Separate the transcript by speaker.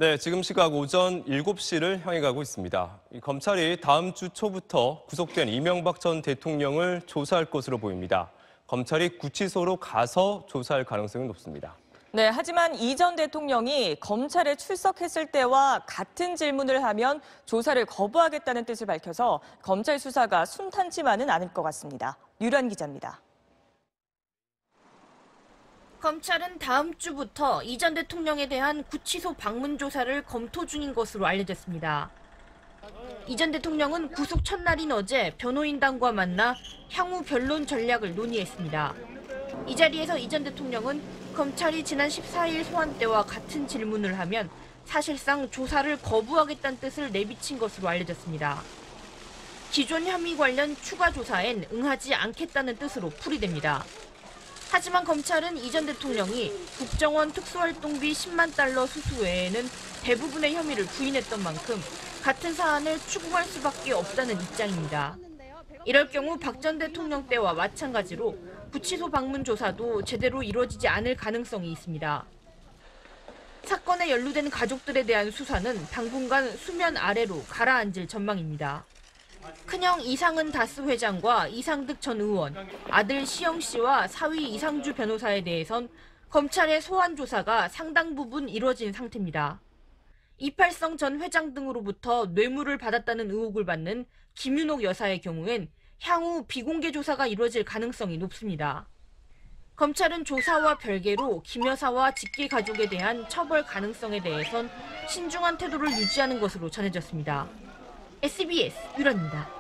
Speaker 1: 네, 지금 시각 오전 7시를 향해 가고 있습니다. 검찰이 다음 주 초부터 구속된 이명박 전 대통령을 조사할 것으로 보입니다. 검찰이 구치소로 가서 조사할 가능성이 높습니다.
Speaker 2: 네, 하지만 이 전 대통령이 검찰에 출석했을 때와 같은 질문을 하면 조사를 거부하겠다는 뜻을 밝혀서 검찰 수사가 순탄치만은 않을 것 같습니다. 류란 기자입니다.
Speaker 3: 검찰은 다음 주부터 이 전 대통령에 대한 구치소 방문 조사를 검토 중인 것으로 알려졌습니다. 이 전 대통령은 구속 첫날인 어제 변호인단과 만나 향후 변론 전략을 논의했습니다. 이 자리에서 이 전 대통령은 검찰이 지난 14일 소환 때와 같은 질문을 하면 사실상 조사를 거부하겠다는 뜻을 내비친 것으로 알려졌습니다. 기존 혐의 관련 추가 조사엔 응하지 않겠다는 뜻으로 풀이됩니다. 하지만 검찰은 이 전 대통령이 국정원 특수활동비 10만 달러 수수 외에는 대부분의 혐의를 부인했던 만큼 같은 사안을 추궁할 수밖에 없다는 입장입니다. 이럴 경우 박 전 대통령 때와 마찬가지로 구치소 방문 조사도 제대로 이루어지지 않을 가능성이 있습니다. 사건에 연루된 가족들에 대한 수사는 당분간 수면 아래로 가라앉을 전망입니다. 큰형 이상은 다스 회장과 이상득 전 의원, 아들 시영 씨와 사위 이상주 변호사에 대해선 검찰의 소환 조사가 상당 부분 이루어진 상태입니다. 이팔성 전 회장 등으로부터 뇌물을 받았다는 의혹을 받는 김윤옥 여사의 경우엔 향후 비공개 조사가 이루어질 가능성이 높습니다. 검찰은 조사와 별개로 김 여사와 직계 가족에 대한 처벌 가능성에 대해선 신중한 태도를 유지하는 것으로 전해졌습니다. SBS 유란입니다.